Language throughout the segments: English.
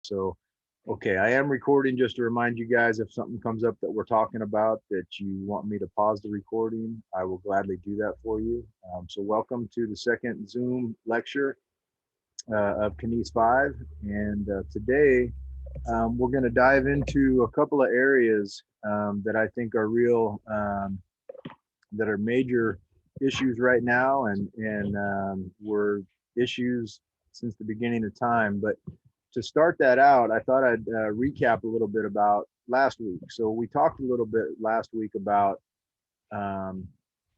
So, okay, I am recording just to remind you guys if something comes up that we're talking about that you want me to pause the recording, I will gladly do that for you. So, welcome to the second Zoom lecture of Kines 5. And today we're going to dive into a couple of areas that I think are real, that are major issues right now, and were issues since the beginning of time. But to start that out, I thought I'd recap a little bit about last week. So we talked a little bit last week about, um,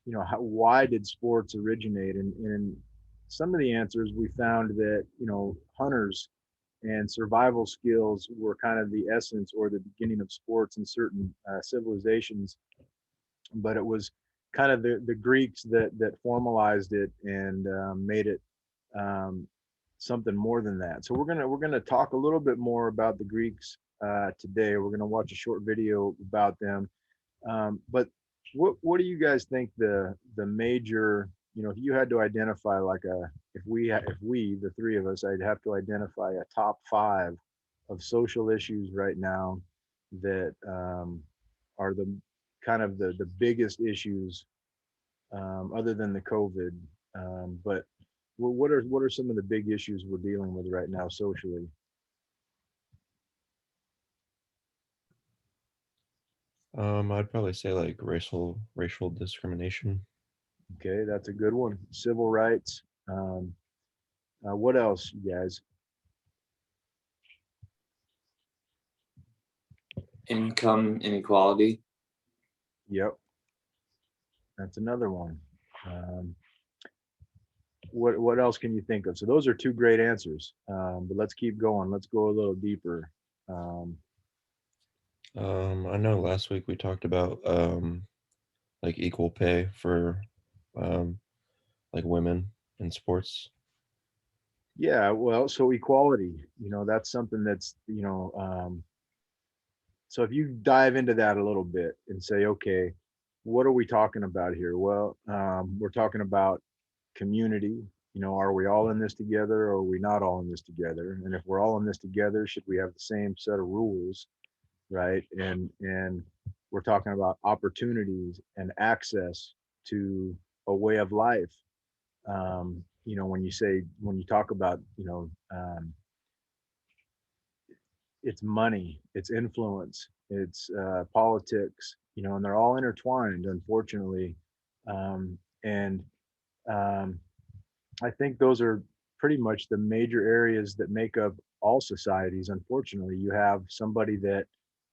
why did sports originate? And some of the answers we found that, hunters and survival skills were kind of the essence or the beginning of sports in certain civilizations. But it was kind of the Greeks that formalized it and made it um, something more than that. So we're gonna talk a little bit more about the Greeks today. We're gonna watch a short video about them. But what do you guys think the major, if you had to identify like if we the three of us, I'd have to identify a top five of social issues right now that are the kind of the biggest issues, other than the COVID. But what are some of the big issues we're dealing with right now socially? I'd probably say like racial discrimination. Okay, that's a good one. Civil rights. What else, you guys? Income inequality. Yep, that's another one. Um, what else can you think of? So those are two great answers. But let's keep going. Let's go a little deeper. Um, I know last week we talked about like equal pay for um like women in sports. yeah, well, so equality. That's something that's so if you dive into that a little bit and say, okay, what are we talking about here? Well, we're talking about community. Are we all in this together, or are we not all in this together? And if we're all in this together, should we have the same set of rules, right? And we're talking about opportunities and access to a way of life. When you talk about, it's money, it's influence, it's politics, and they're all intertwined, unfortunately. And um, I think those are pretty much the major areas that make up all societies. Unfortunately, you have somebody that,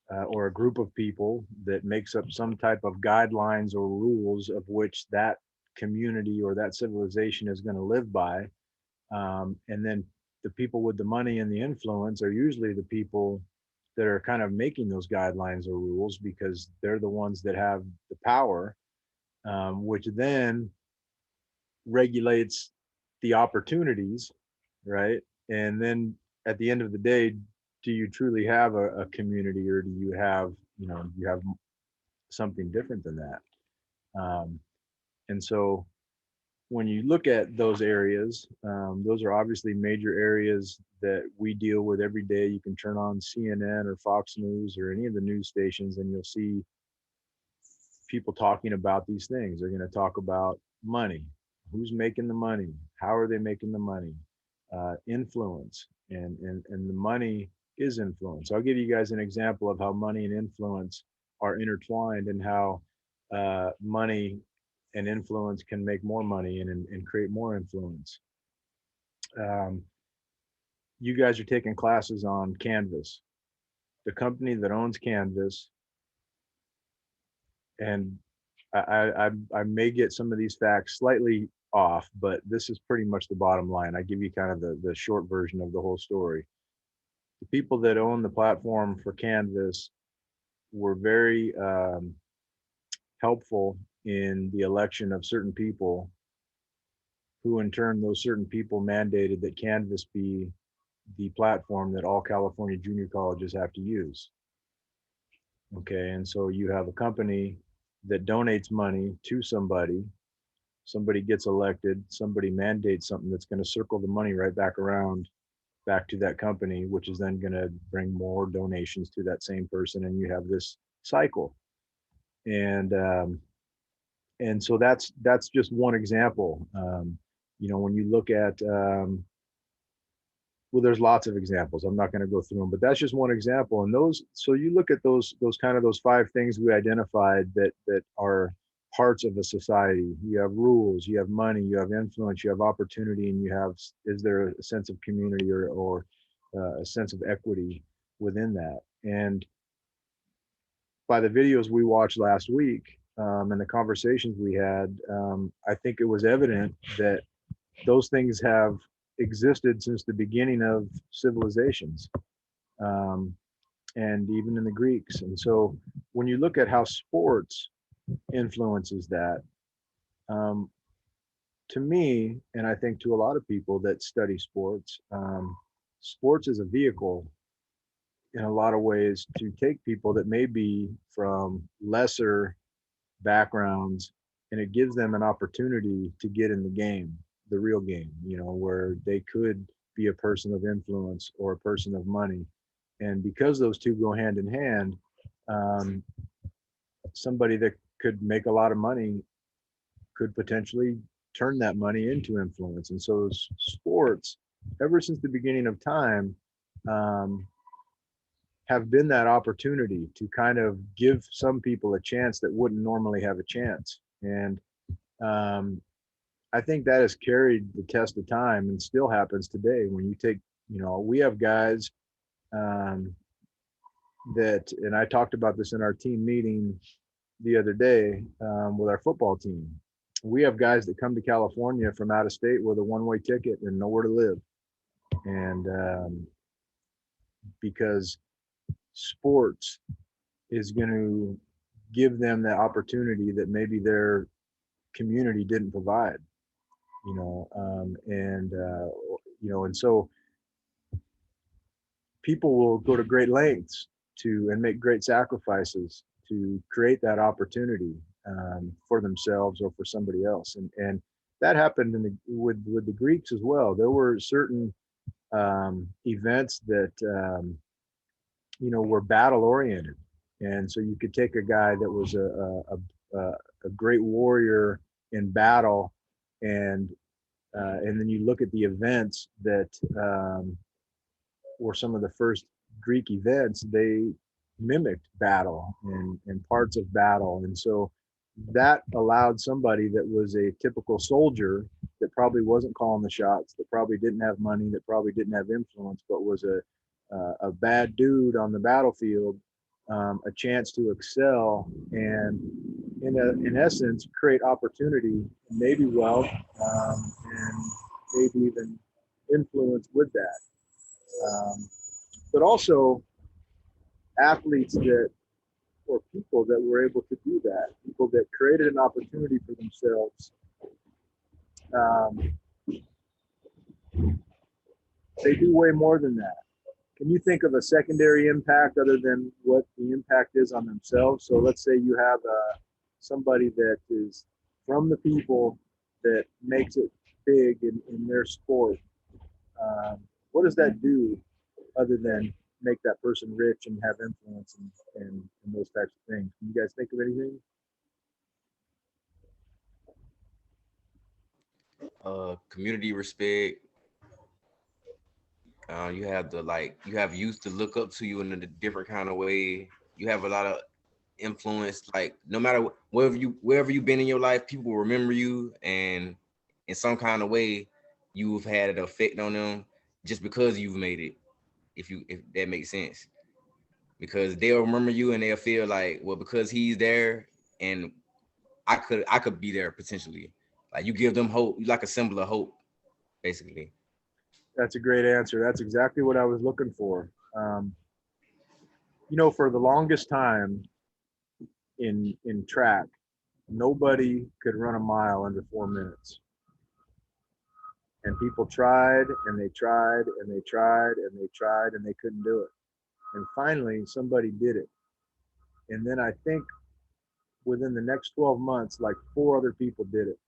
or a group of people that makes up some type of guidelines or rules of which that community or that civilization is going to live by. And then the people with the money and the influence are usually the people that are kind of making those guidelines or rules because they're the ones that have the power, which then regulates the opportunities, right? And then at the end of the day, do you truly have a community, or do you have, you have something different than that? And so when you look at those areas, those are obviously major areas that we deal with every day. You can turn on CNN or Fox News or any of the news stations, and you'll see people talking about these things. They're going to talk about money, who's making the money, how are they making the money, influence, and the money is influence. I'll give you guys an example of how money and influence are intertwined, and how money and influence can make more money and create more influence. Um, you guys are taking classes on Canvas, the company that owns Canvas, and I may get some of these facts slightly off, but this is pretty much the bottom line. I give you kind of the short version of the whole story. The people that own the platform for Canvas were very helpful in the election of certain people, who in turn, those certain people mandated that Canvas be the platform that all California junior colleges have to use. Okay, and so you have a company that donates money to somebody gets elected, somebody mandates something that's going to circle the money right back around back to that company, which is then going to bring more donations to that same person, and you have this cycle. And so that's just one example. When you look at well, there's lots of examples. I'm not going to go through them, but that's just one example. And so you look at those kind of those 5 things we identified that are parts of a society. You have rules, you have money, you have influence, you have opportunity, and is there a sense of community or a sense of equity within that? And by the videos we watched last week, and the conversations we had, I think it was evident that those things have existed since the beginning of civilizations, and even in the Greeks. And so when you look at how sports influences that, to me, and I think to a lot of people that study sports, sports is a vehicle in a lot of ways to take people that may be from lesser backgrounds, and it gives them an opportunity to get in the game, the real game, where they could be a person of influence or a person of money. And because those two go hand in hand, somebody that could make a lot of money could potentially turn that money into influence. And so sports, ever since the beginning of time, have been that opportunity to kind of give some people a chance that wouldn't normally have a chance. And I think that has carried the test of time and still happens today. When you take, we have guys that, and I talked about this in our team meeting the other day with our football team. We have guys that come to California from out of state with a one-way ticket and nowhere to live. And because sports is going to give them the opportunity that maybe their community didn't provide, and so people will go to great lengths and make great sacrifices to create that opportunity for themselves or for somebody else. And that happened with the Greeks as well. There were certain events that were battle oriented, and so you could take a guy that was a great warrior in battle, and then you look at the events that were some of the first Greek events. They mimicked battle and parts of battle, and so that allowed somebody that was a typical soldier that probably wasn't calling the shots, that probably didn't have money, that probably didn't have influence, but was a bad dude on the battlefield, a chance to excel and in essence create opportunity, maybe wealth, and maybe even influence with that, but also athletes that, or people that were able to do that, people that created an opportunity for themselves. They do way more than that. Can you think of a secondary impact other than what the impact is on themselves? So let's say you have somebody that is from the people that makes it big in their sport. What does that do other than make that person rich and have influence and those types of things? Can you guys think of anything? Community respect. You have youth to look up to you in a different kind of way. You have a lot of influence. Like no matter wherever you've been in your life, people will remember you, and in some kind of way, you've had an effect on them just because you've made it. If that makes sense, because they'll remember you and they'll feel like, well, because he's there, and I could be there potentially. Like you give them hope, you like a symbol of hope, basically. That's a great answer. That's exactly what I was looking for. For the longest time in track, nobody could run a mile under 4 minutes. And people tried and they tried and they tried and they tried and they couldn't do it. And finally, somebody did it. And then I think within the next 12 months, like 4 other people did it.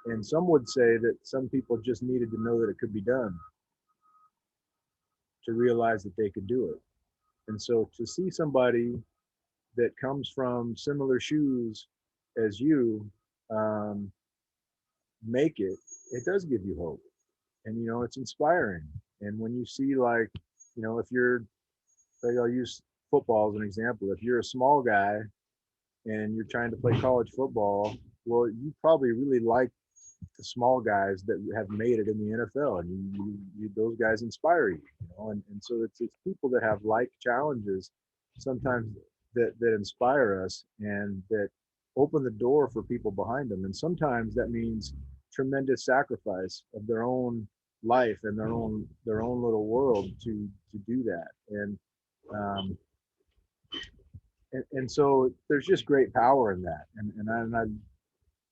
And some would say that some people just needed to know that it could be done. to realize that they could do it. And so to see somebody that comes from similar shoes as you um, make it, it does give you hope. And, it's inspiring. And when you see, like, if you're, like, I'll use football as an example. If you're a small guy and you're trying to play college football, well, you probably really like the small guys that have made it in the NFL, and those guys inspire you, and so it's people that have like challenges sometimes that inspire us and that open the door for people behind them. And sometimes that means tremendous sacrifice of their own life and their own little world to do that. Um, and so there's just great power in that.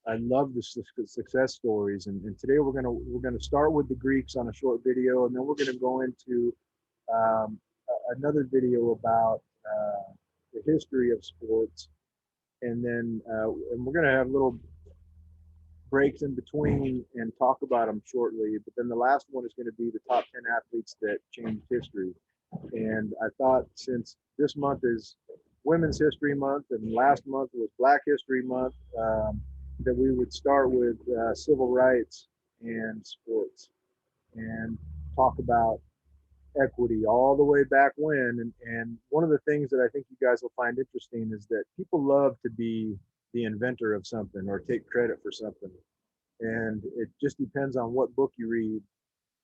I love the success stories. And today we're gonna start with the Greeks on a short video, and then we're gonna go into another video about the history of sports, and we're gonna have little breaks in between and talk about them shortly. But then the last one is going to be the top 10 athletes that changed history. And I thought, since this month is Women's History Month and last month was Black History Month, that we would start with civil rights and sports and talk about equity all the way back when. And one of the things that I think you guys will find interesting is that people love to be the inventor of something or take credit for something. And it just depends on what book you read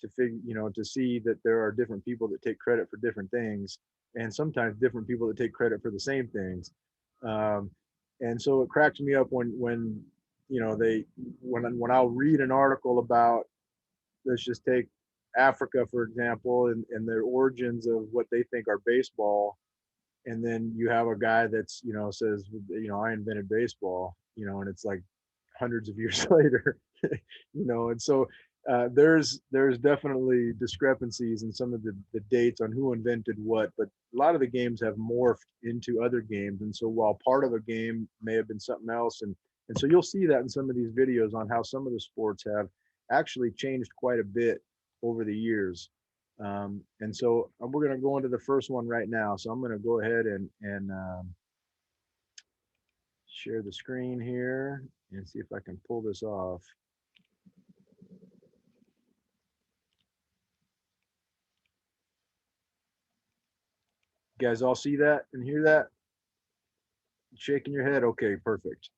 to figure, to see that there are different people that take credit for different things, and sometimes different people that take credit for the same things. Um, and so it cracks me up when when I'll read an article about, let's just take Africa, for example, and their origins of what they think are baseball. And then you have a guy that's, says, I invented baseball, and it's like hundreds of years later, and so there's definitely discrepancies in some of the dates on who invented what, but a lot of the games have morphed into other games. And so while part of a game may have been something else, and so you'll see that in some of these videos on how some of the sports have actually changed quite a bit over the years. And so we're going to go into the first one right now. So I'm going to go ahead and share the screen here and see if I can pull this off. You guys all see that and hear that? Shaking your head? Okay, perfect.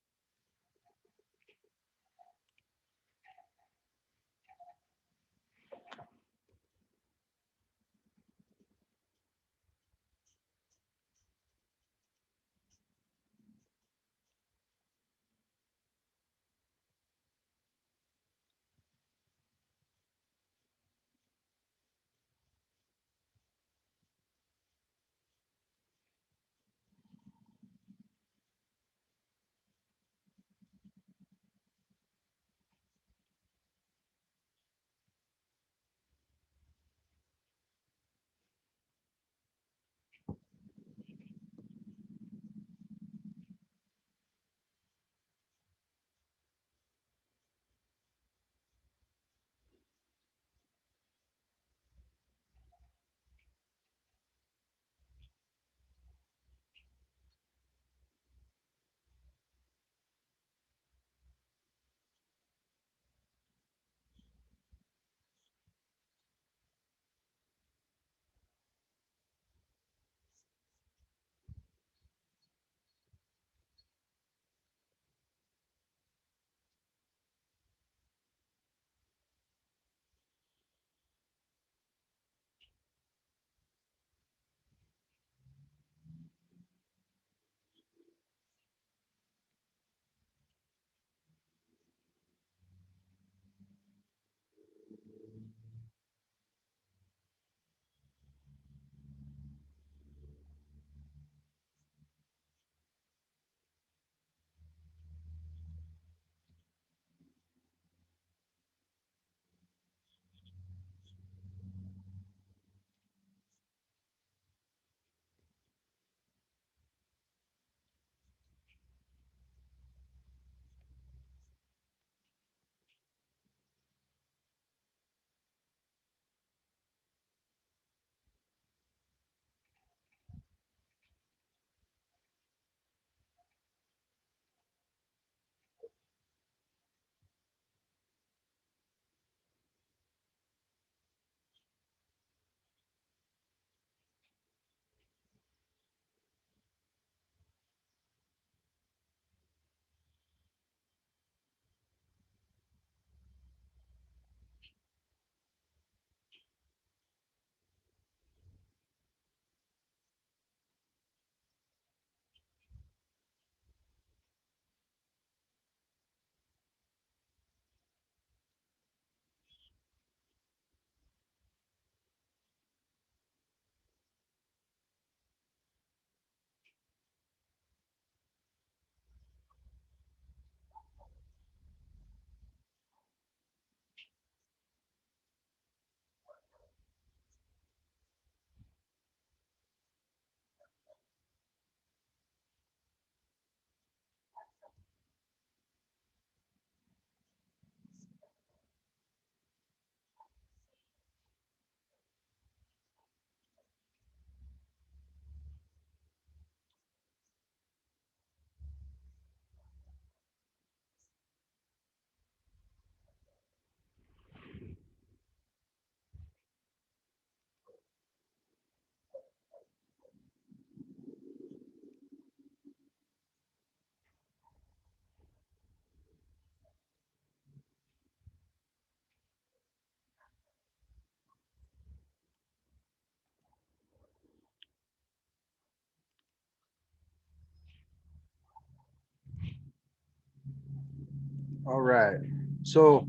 All right. So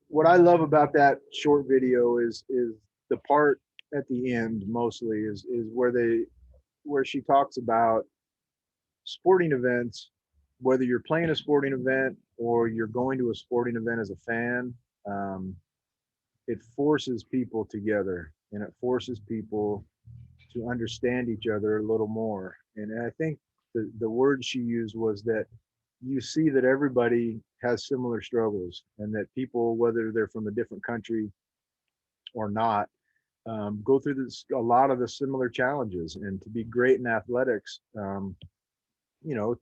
what I love about that short video is the part at the end mostly is where she talks about sporting events, whether you're playing a sporting event or you're going to a sporting event as a fan. Um, it forces people together and it forces people to understand each other a little more. And I think the word she used was that you see that everybody has similar struggles and that people, whether they're from a different country or not, go through this a lot of the similar challenges. And to be great in athletics, so you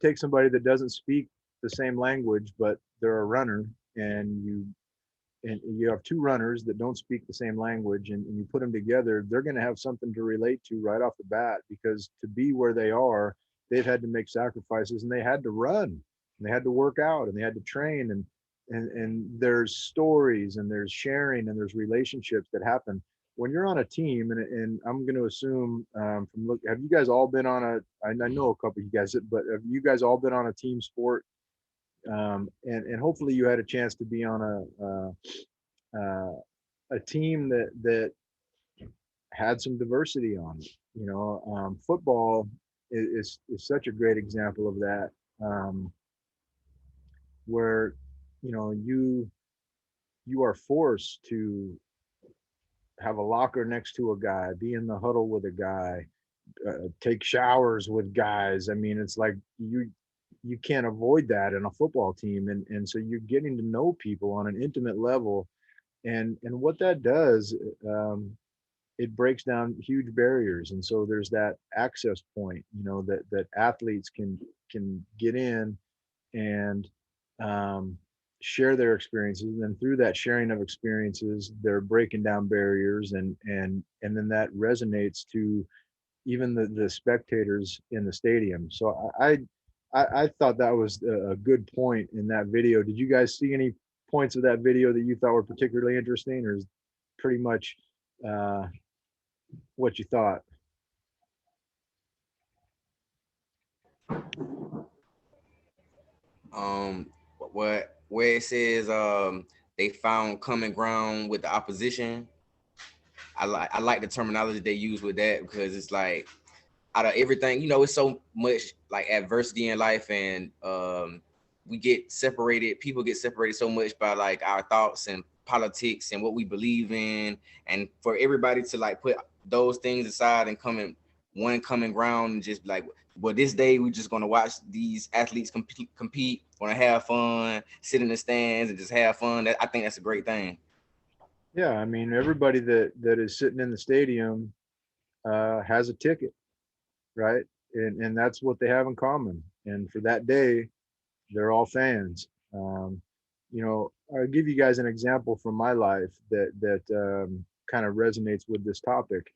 take somebody that doesn't speak the same language, but they're a runner, and you have two runners that don't speak the same language, and you put them together, they're going to have something to relate to right off the bat, because to be where they are, they've had to make sacrifices, and they had to run, and they had to work out, and they had to train, and there's stories, and there's sharing, and there's relationships that happen when you're on a team. And I'm going to assume, from look, have you guys all been on I know a couple of you guys, but have you guys all been on a team sport? And hopefully you had a chance to be on a team that had some diversity on it. Football is such a great example of that, where you are forced to have a locker next to a guy, be in the huddle with a guy, take showers with guys. I mean, it's like you can't avoid that in a football team, and so you're getting to know people on an intimate level, and what that does, it breaks down huge barriers. And so there's that access point, that athletes can get in and share their experiences, and through that sharing of experiences, they're breaking down barriers, and then that resonates to even the spectators in the stadium. So I thought that was a good point in that video. Did you guys see any points of that video that you thought were particularly interesting, or is pretty much uh, what you thought? Where it says they found common ground with the opposition. I like the terminology they use with that, because it's like, out of everything, it's so much like adversity in life, and we get separated. People get separated so much by like our thoughts and politics and what we believe in, and for everybody to like put those things aside and come in one common ground and just like, well, this day we're just gonna watch these athletes compete, gonna have fun, sit in the stands and just have fun. I think that's a great thing. Yeah, I mean, everybody that is sitting in the stadium has a ticket, right? And that's what they have in common. And for that day, they're all fans. I'll give you guys an example from my life that kind of resonates with this topic.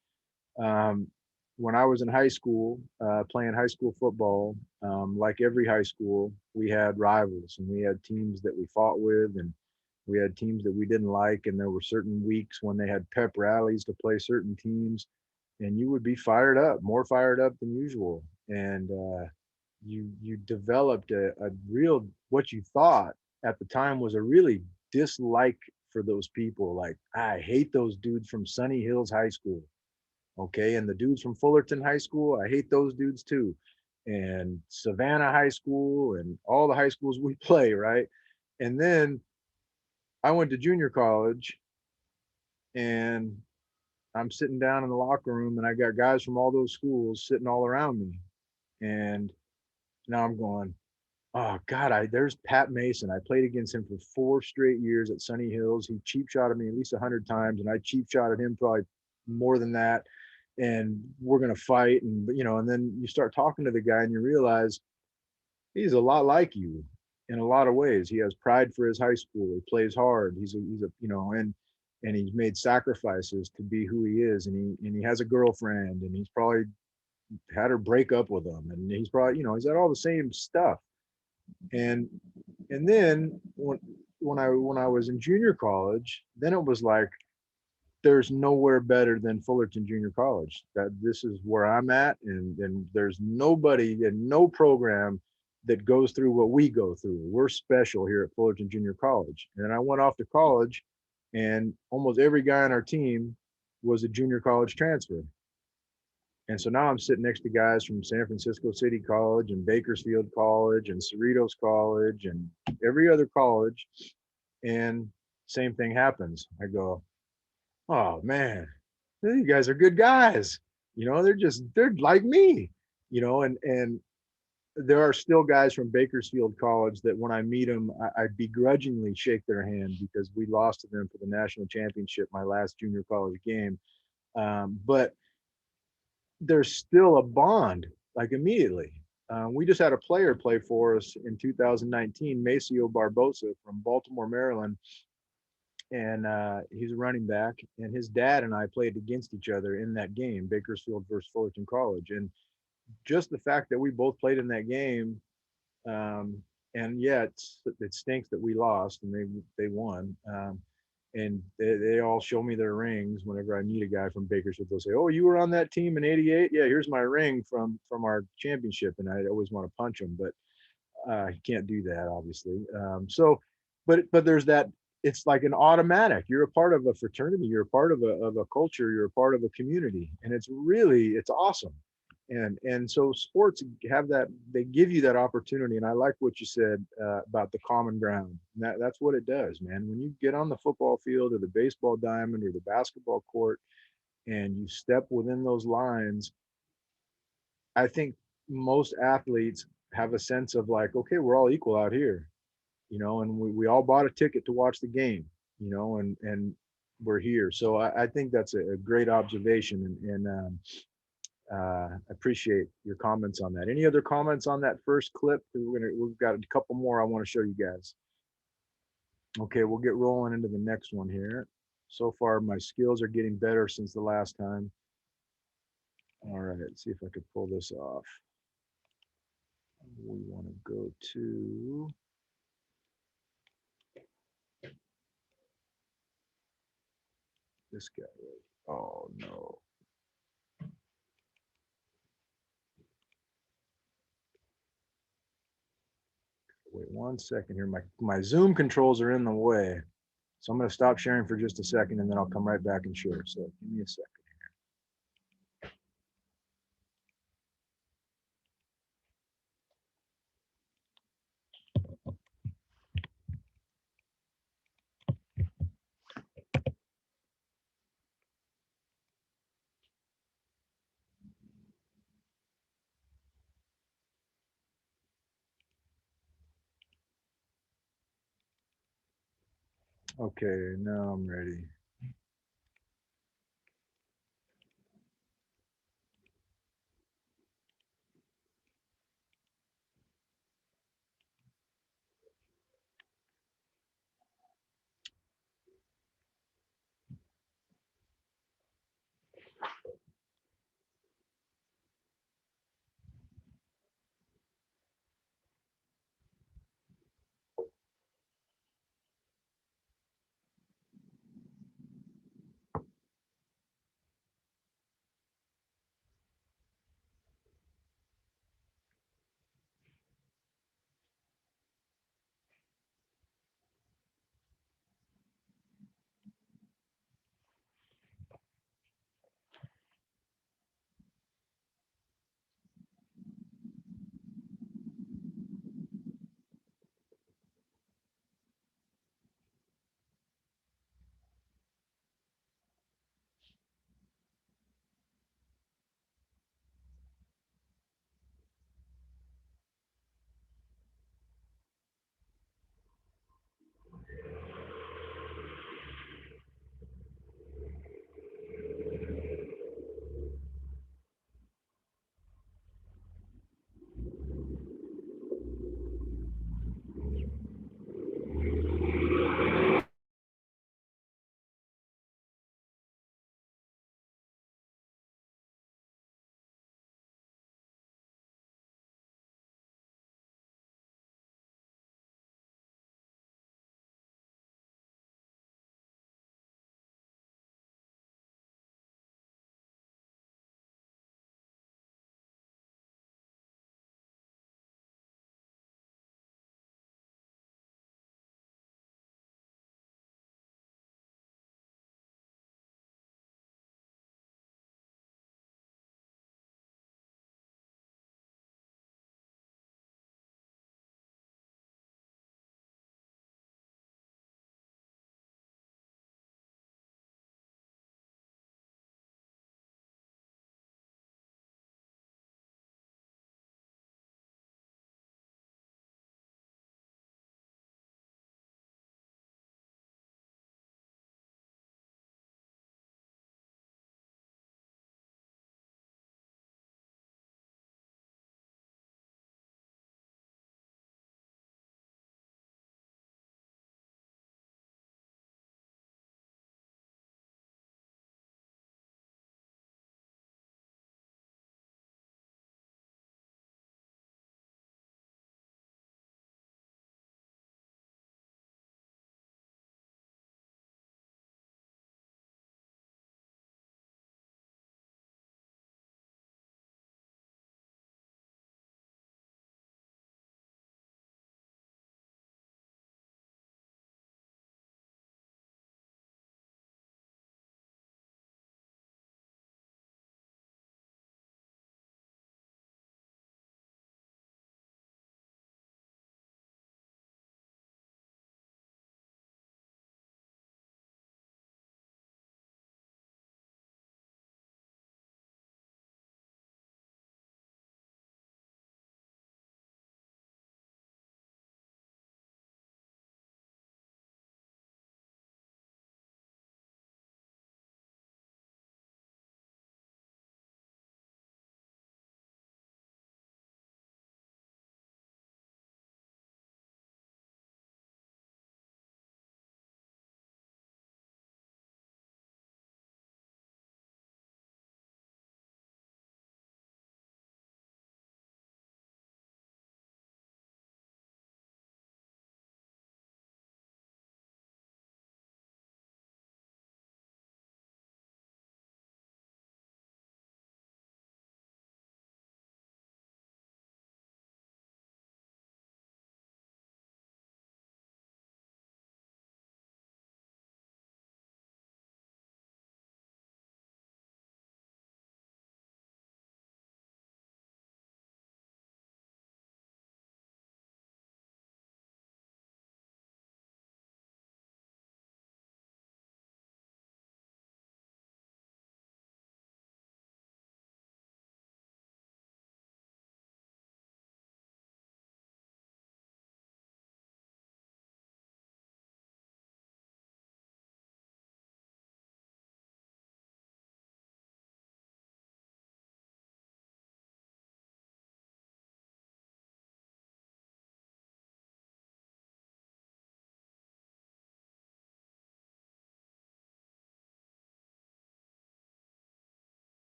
Um, when I was in high school, playing high school football, like every high school, we had rivals, and we had teams that we fought with, and we had teams that we didn't like. And there were certain weeks when they had pep rallies to play certain teams, and you would be fired up, more fired up than usual. And you developed a real, what you thought at the time was a really dislike for those people. Like, I hate those dudes from Sunny Hills High School. Okay. And the dudes from Fullerton High School, I hate those dudes too. And Savannah High School and all the high schools we play, right? And then I went to junior college, and I'm sitting down in the locker room, and I got guys from all those schools sitting all around me. And now I'm going, oh God, there's Pat Mason. I played against him for 4 straight years at Sunny Hills. He cheap shotted me at least 100 times, and I cheap shotted him probably more than that. And we're gonna fight, and then you start talking to the guy, and you realize he's a lot like you in a lot of ways. He has pride for his high school. He plays hard. And he's made sacrifices to be who he is, and he has a girlfriend, and he's probably had her break up with him, and he's probably, he's got all the same stuff. And then when I was in junior college, then it was like, there's nowhere better than Fullerton Junior College. That this is where I'm at, and there's nobody and no program that goes through what we go through. We're special here at Fullerton Junior College. And then I went off to college, and almost every guy on our team was a junior college transfer. And so now I'm sitting next to guys from San Francisco City College and Bakersfield College and Cerritos College and every other college. And same thing happens. I go, oh man, you guys are good guys. They're like me, and there are still guys from Bakersfield College that when I meet them, I begrudgingly shake their hand because we lost to them for the national championship my last junior college game. But there's still a bond, like immediately. We just had a player play for us in 2019, Maceo Barbosa from Baltimore, Maryland. And he's a running back. And his dad and I played against each other in that game, Bakersfield versus Fullerton College. And just the fact that we both played in that game, and yeah, it stinks that we lost and they won. And they all show me their rings whenever I meet a guy from Bakersfield. They'll say, "Oh, you were on that team in '88? Yeah, here's my ring from our championship." And I always want to punch them, but you can't do that, obviously. But there's that. It's like an automatic. You're a part of a fraternity. You're a part of a culture. You're a part of a community, and it's awesome. And so sports have that. They give you that opportunity. And I like what you said about the common ground. And that's what it does, man. When you get on the football field or the baseball diamond or the basketball court, and you step within those lines, I think most athletes have a sense of like, okay, we're all equal out here, and we all bought a ticket to watch the game, and we're here. So I think that's a great observation, and appreciate your comments on that. Any other comments on that first clip? We've got a couple more I want to show you guys. Okay, we'll get rolling into the next one here. So far, my skills are getting better since the last time. All right, let's see if I could pull this off. We want to go to this guy. Oh no. Wait 1 second here. My Zoom controls are in the way. So I'm going to stop sharing for just a second and then I'll come right back and share. So give me a second. Okay, now I'm ready.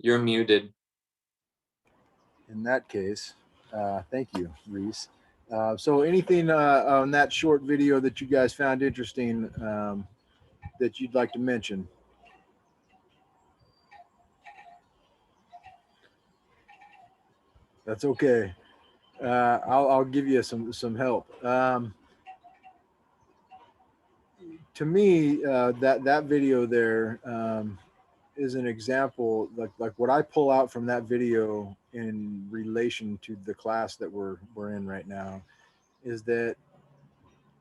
You're muted. In that case, thank you, Reese. So anything on that short video that you guys found interesting that you'd like to mention? That's okay. I'll give you some help. To me, that video there is an example, like what I pull out from that video in relation to the class that we're in right now, is that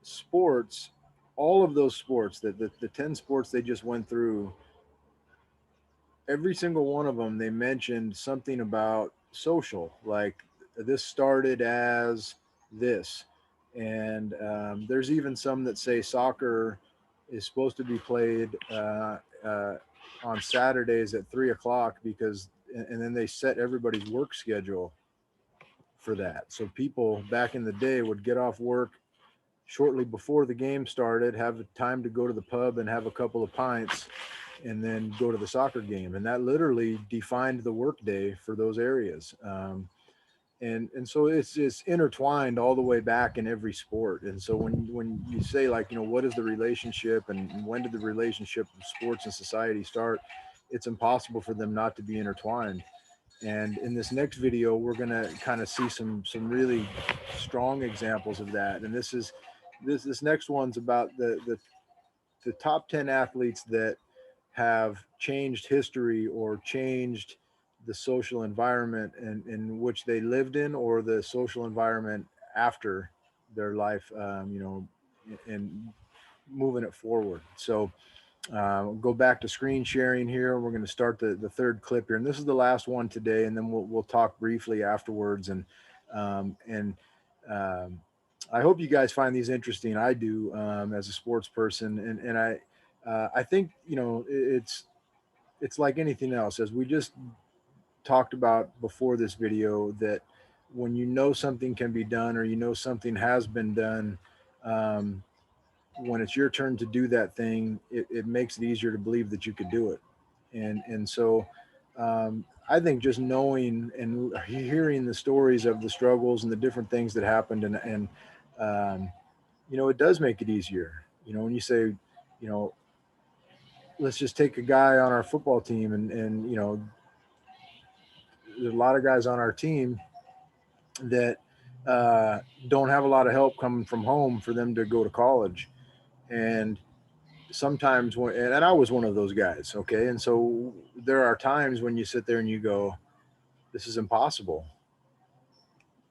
sports, all of those sports, that the 10 sports they just went through, every single one of them, they mentioned something about social, like this started as this. And there's even some that say soccer is supposed to be played on Saturdays at 3 o'clock because, and then they set everybody's work schedule for that. So people back in the day would get off work shortly before the game started, have time to go to the pub and have a couple of pints, and then go to the soccer game. And that literally defined the workday for those areas. And so it's intertwined all the way back in every sport. And so when you say, like, you know, what is the relationship and when did the relationship of sports and society start, it's impossible for them not to be intertwined. And in this next video, we're going to kind of see some really strong examples of that. And this next one's about the top 10 athletes that have changed history or changed the social environment in which they lived in, or the social environment after their life, you know, and moving it forward. So go back to screen sharing here. We're going to start the third clip here, and this is the last one today, and then we'll talk briefly afterwards. And um, I hope you guys find these interesting. I do, as a sports person, and I think, you know, it's like anything else, as we just talked about before this video, that when you know something can be done, or you know something has been done, um, when it's your turn to do that thing, it makes it easier to believe that you could do it. And so I think just knowing and hearing the stories of the struggles and the different things that happened, and you know, it does make it easier. You know, when you say, you know, let's just take a guy on our football team, and you know, there's a lot of guys on our team that don't have a lot of help coming from home for them to go to college. And sometimes and I was one of those guys. Okay. And so there are times when you sit there and you go, this is impossible.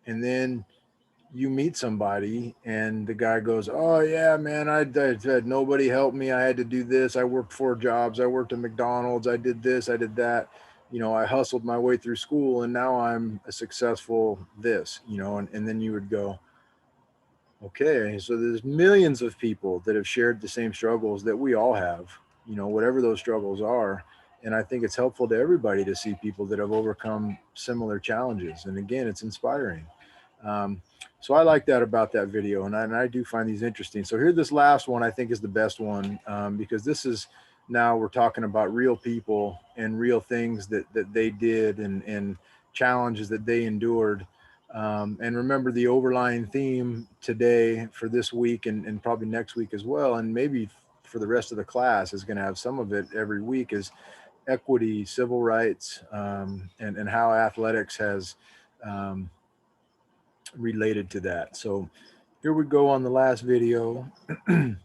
And then you meet somebody and the guy goes, oh yeah, man, I had nobody help me. I had to do this. I worked 4 jobs. I worked at McDonald's. I did this, I did that. You know, I hustled my way through school and now I'm a successful this, you know, and then you would go, okay, so there's millions of people that have shared the same struggles that we all have, you know, whatever those struggles are. And I think it's helpful to everybody to see people that have overcome similar challenges. And again, it's inspiring. Um, so I like that about that video, and I do find these interesting. So here, this last one I think is the best one, because this is, now we're talking about real people and real things that they did, and challenges that they endured. And remember, the overlying theme today for this week, and probably next week as well, and maybe for the rest of the class is going to have some of it every week, is equity, civil rights, and how athletics has related to that. So here we go on the last video. And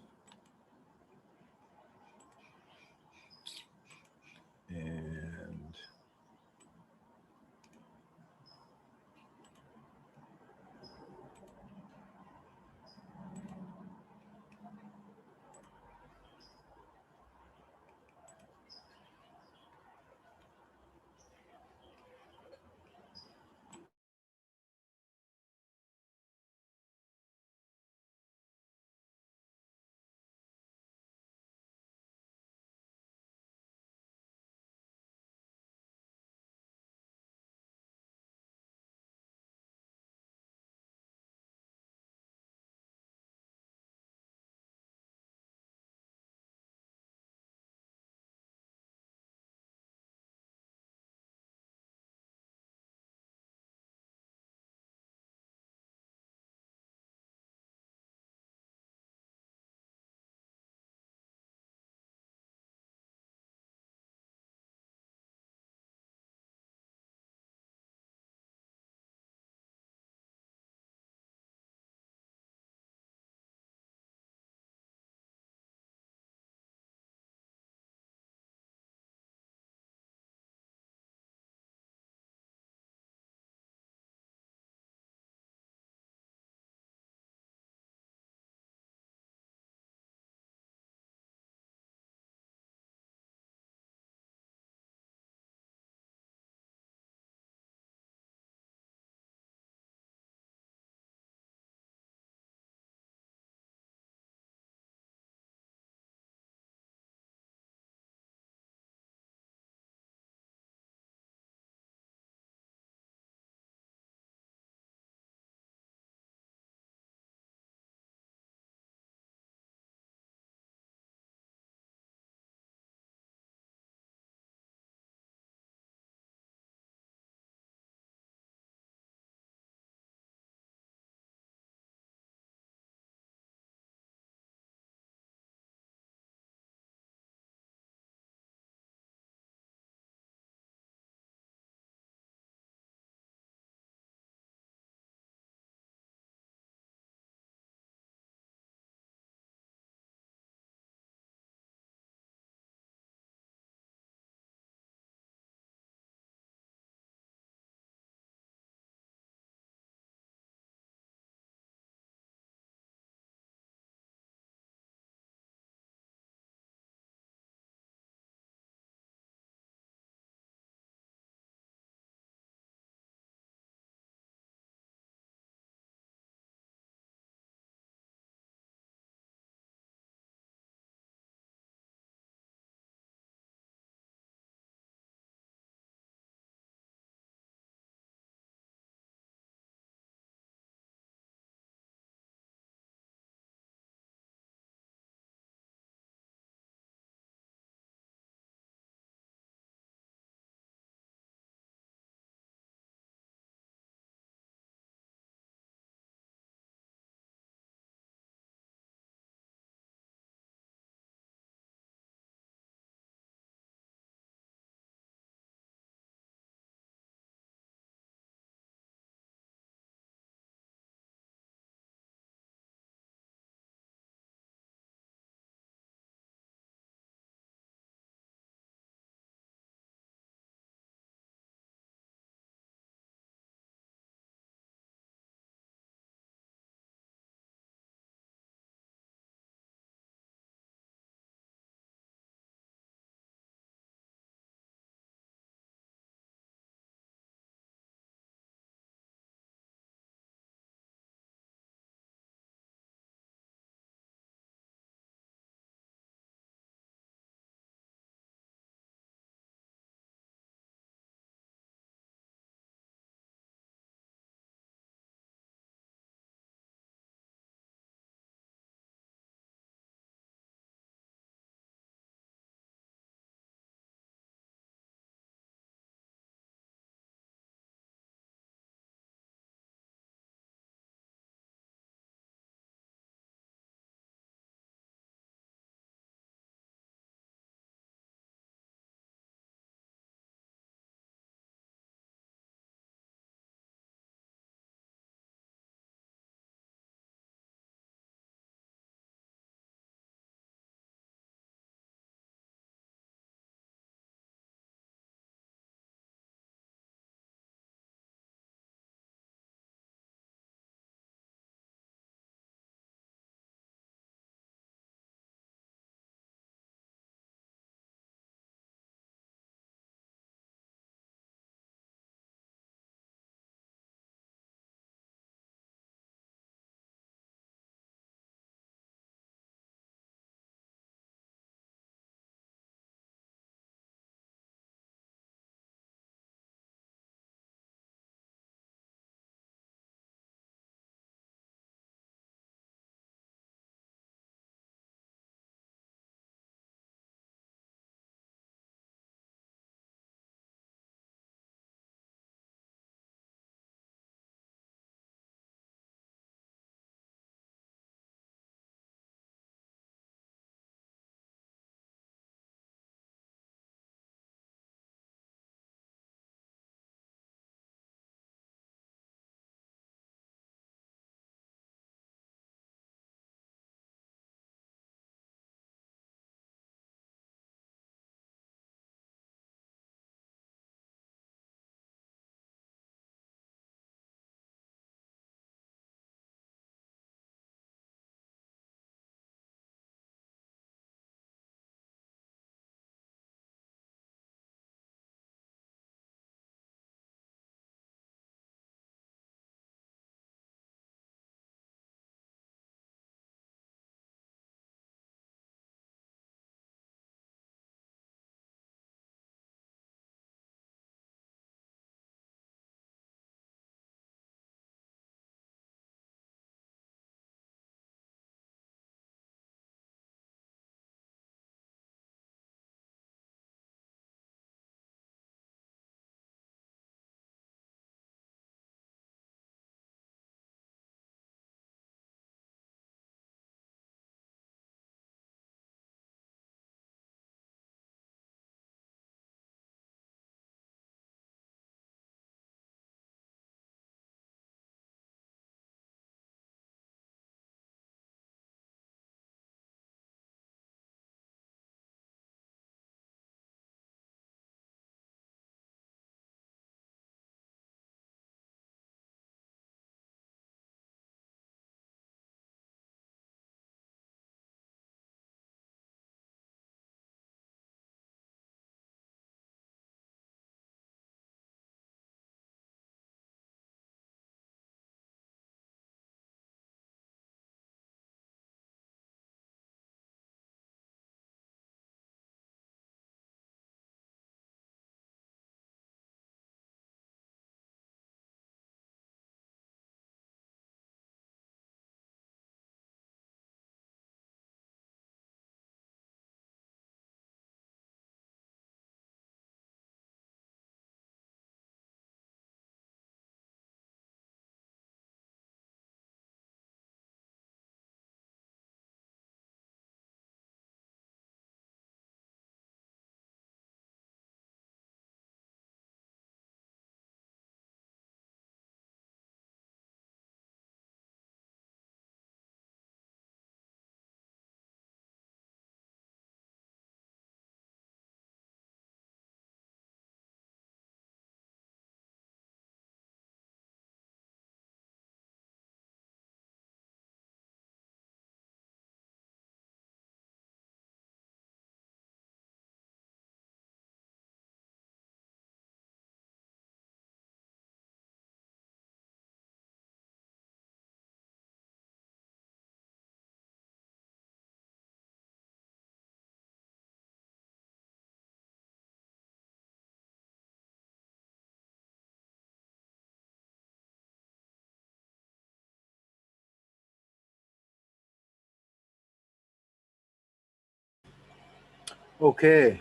Okay.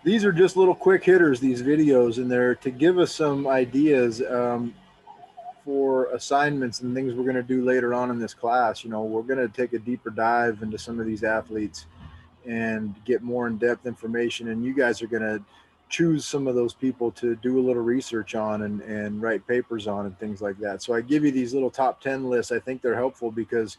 These are just little quick hitters, these videos in there to give us some ideas for assignments and things we're going to do later on in this class. We're going to take a deeper dive into some of these athletes and get more in-depth information. And you guys are going to choose some of those people to do a little research on and write papers on and things like that. So I give you these little top 10 lists. I think they're helpful because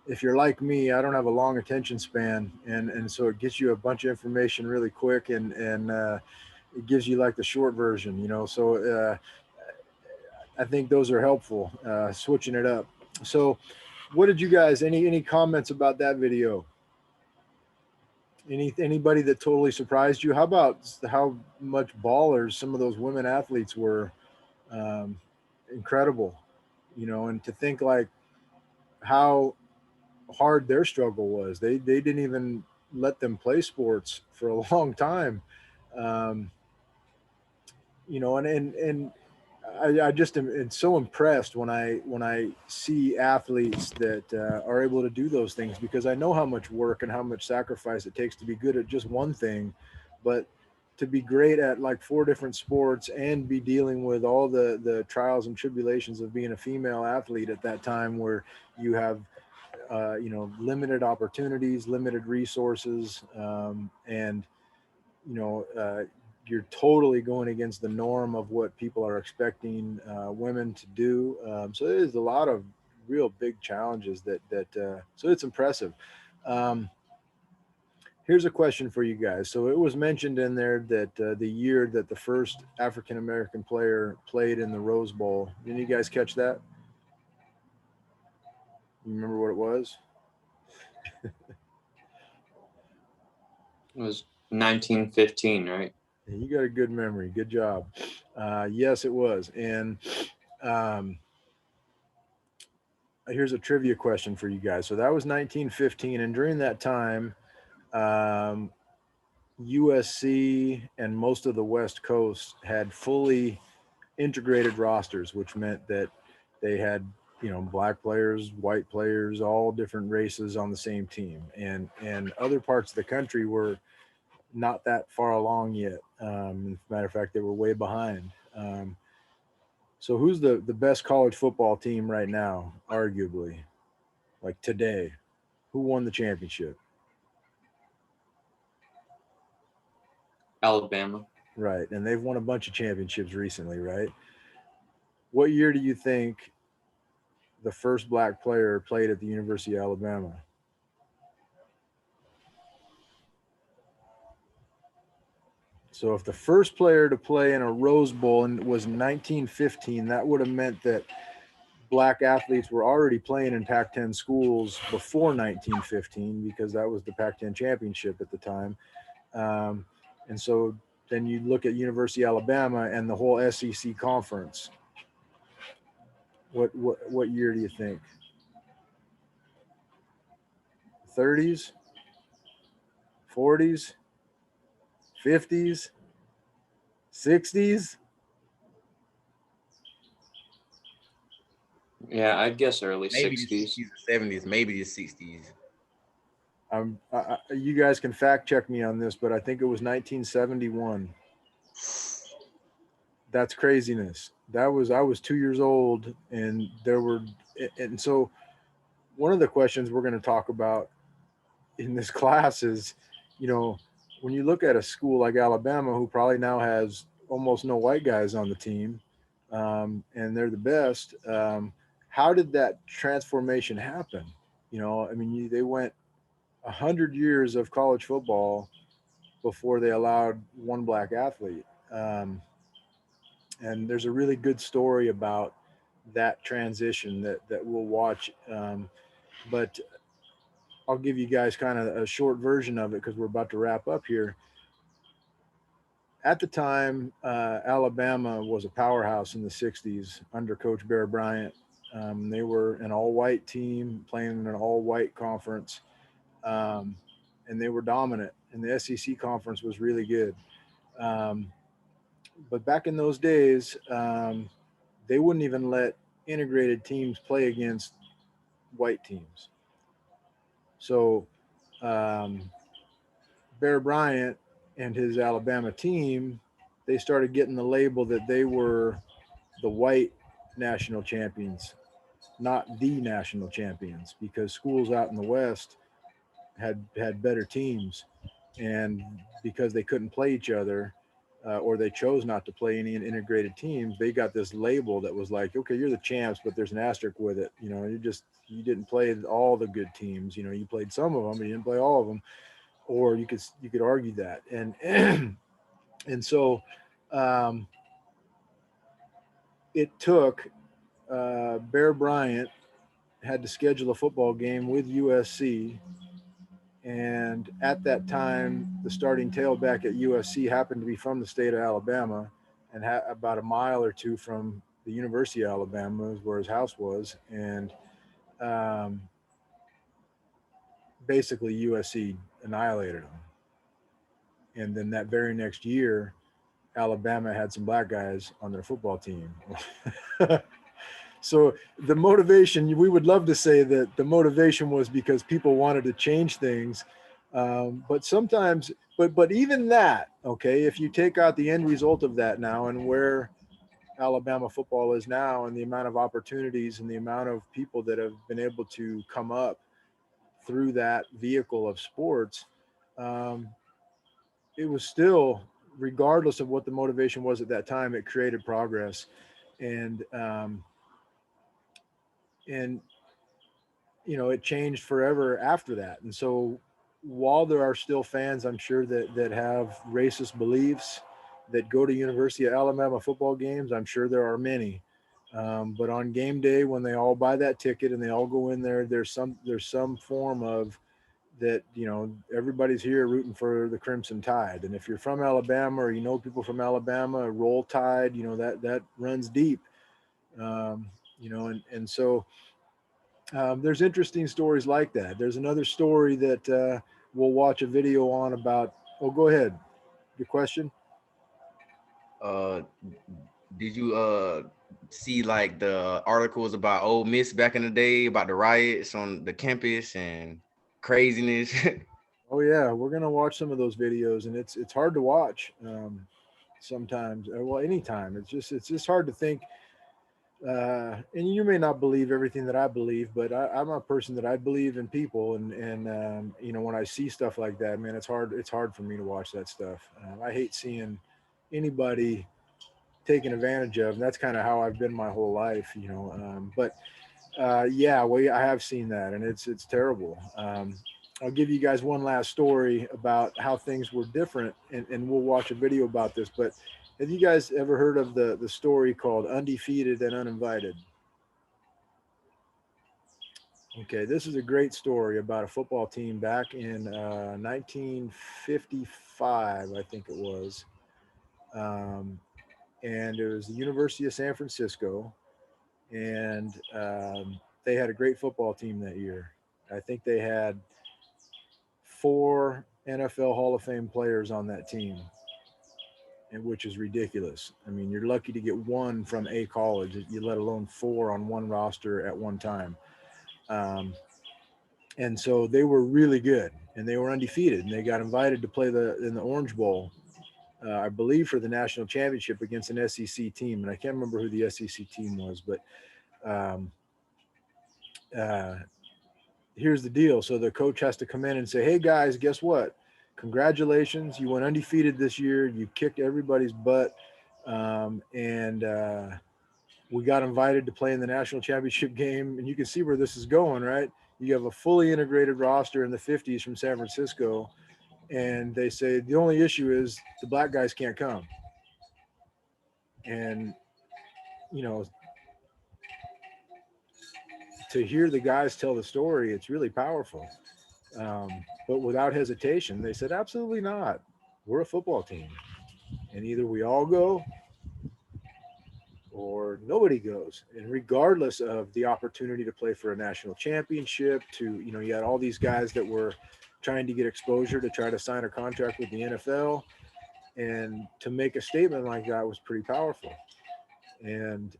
if you're like me, I don't have a long attention span, and so it gets you a bunch of information really quick, and it gives you like the short version, So I think those are helpful, switching it up. So, what did you guys? Any comments about that video? Anybody that totally surprised you? How about how much ballers some of those women athletes were? Um, Incredible, and to think like how hard their struggle was. They didn't even let them play sports for a long time. Um, and I just am so impressed when I see athletes that are able to do those things, because I know how much work and how much sacrifice it takes to be good at just one thing, but to be great at like 4 different sports and be dealing with all the trials and tribulations of being a female athlete at that time, where you have limited opportunities, limited resources, and you know, uh, you're totally going against the norm of what people are expecting women to do. So there's a lot of real big challenges so it's impressive. Um, Here's a question for you guys. So it was mentioned in there that the year that the first African American player played in the Rose Bowl. Did you guys catch that? You remember what it was? It was 1915, right? You got a good memory. Good job. Yes, it was. And um, here's a trivia question for you guys. So that was 1915, and during that time, um, USC and most of the West Coast had fully integrated rosters, which meant that they had black players, white players, all different races on the same team, and other parts of the country were not that far along yet. As a matter of fact, they were way behind. So who's the best college football team right now, arguably, like today? Who won the championship? Alabama. Right, and they've won a bunch of championships recently, right? What year do you think the first black player played at the University of Alabama? So if the first player to play in a Rose Bowl was 1915, that would have meant that black athletes were already playing in Pac-10 schools before 1915, because that was the Pac-10 championship at the time. And so then you look at University of Alabama and the whole SEC conference. What year do you think? 30s, 40s, 50s, 60s? Yeah, I'd guess early Maybe the 60s. 60s or 70s, maybe the 60s. You guys can fact check me on this, but I think it was 1971. That's craziness. I was 2 years old, and so one of the questions we're going to talk about in this class is, when you look at a school like Alabama, who probably now has almost no white guys on the team, and they're the best. How did that transformation happen? I mean, they went 100 years of college football before they allowed one black athlete. And there's a really good story about that transition that we'll watch. But I'll give you guys kind of a short version of it because we're about to wrap up here. At the time, Alabama was a powerhouse in the 60s under Coach Bear Bryant. They were an all-white team playing in an all-white conference, and they were dominant. And the SEC conference was really good. But back in those days, they wouldn't even let integrated teams play against white teams. So Bear Bryant and his Alabama team, they started getting the label that they were the white national champions, not the national champions, because schools out in the West had better teams, and because they couldn't play each other, or they chose not to play any integrated teams, they got this label that was like, okay, you're the champs, but there's an asterisk with it. You know, you didn't play all the good teams. You know, you played some of them, but you didn't play all of them. Or you could argue that, and and so um, it took Bear Bryant had to schedule a football game with USC. And at that time, the starting tailback at USC happened to be from the state of Alabama and about a mile or two from the University of Alabama, is where his house was. And basically, USC annihilated him. And then that very next year, Alabama had some black guys on their football team. So the motivation, we would love to say that the motivation was because people wanted to change things. But sometimes, but even that, okay, if you take out the end result of that now and where Alabama football is now and the amount of opportunities and the amount of people that have been able to come up through that vehicle of sports, it was still, regardless of what the motivation was at that time, it created progress. And you know, it changed forever after that. And so while there are still fans, I'm sure that have racist beliefs that go to University of Alabama football games, I'm sure there are many. But on game day, when they all buy that ticket and they all go in there, there's some form of that, you know, everybody's here rooting for the Crimson Tide. And if you're from Alabama or you know people from Alabama, Roll Tide, you know, that runs deep. You know, and so there's interesting stories like that. There's another story that we'll watch a video on about. Oh, go ahead. Your question? Uh, did you see like the articles about Ole Miss back in the day about the riots on the campus and craziness? Oh yeah, we're gonna watch some of those videos, and it's hard to watch sometimes. Well, anytime. It's just hard to think. And you may not believe everything that I believe, but I'm a person that I believe in people, and you know, when I see stuff like that, man, it's hard for me to watch that stuff. I hate seeing anybody taken advantage of, and that's kind of how I've been my whole life, you know. But yeah, well, I have seen that, and it's terrible. I'll give you guys one last story about how things were different, and we'll watch a video about this. But have you guys ever heard of the story called Undefeated and Uninvited? Okay, this is a great story about a football team back in 1955, I think it was. And it was the University of San Francisco, and they had a great football team that year. I think they had 4 NFL Hall of Fame players on that team, and which is ridiculous. I mean, you're lucky to get 1 from a college, you let alone 4 on one roster at one time. And so they were really good, and they were undefeated, and they got invited to play in the Orange Bowl, I believe, for the national championship against an SEC team, and I can't remember who the SEC team was, but here's the deal. So the coach has to come in and say, hey guys, guess what? Congratulations. You went undefeated this year. You kicked everybody's butt. And we got invited to play in the national championship game. And you can see where this is going, right? You have a fully integrated roster in the 50s from San Francisco. And they say, the only issue is the black guys can't come. And, you know, to hear the guys tell the story, it's really powerful. But without hesitation, they said, absolutely not. We're a football team. And either we all go or nobody goes. And regardless of the opportunity to play for a national championship, to, you know, you had all these guys that were trying to get exposure to try to sign a contract with the NFL. And to make a statement like that was pretty powerful. And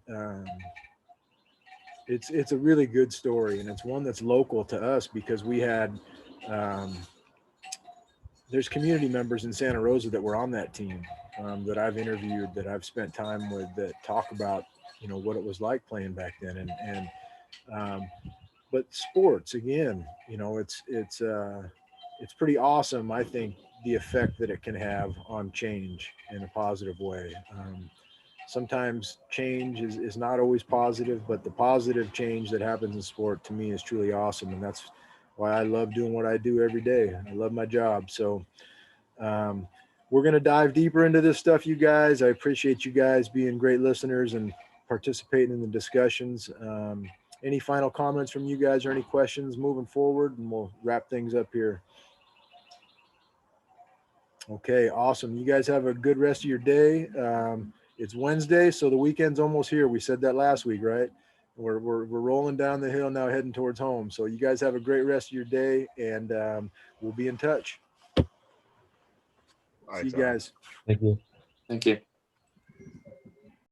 it's a really good story. And it's one that's local to us because we had there's community members in Santa Rosa that were on that team, that I've interviewed, that I've spent time with, that talk about, you know, what it was like playing back then. But sports, again, you know, it's pretty awesome. I think the effect that it can have on change in a positive way. Sometimes change is not always positive, but the positive change that happens in sport to me is truly awesome. And that's why I love doing what I do every day. I love my job. So we're going to dive deeper into this stuff, you guys. I appreciate you guys being great listeners and participating in the discussions. Any final comments from you guys or any questions moving forward, and we'll wrap things up here. Okay, awesome. You guys have a good rest of your day. It's Wednesday, so the weekend's almost here. We said that last week, right? We're rolling down the hill now, heading towards home. So you guys have a great rest of your day, and we'll be in touch. All See right, you y'all. guys. Thank you. Thank you.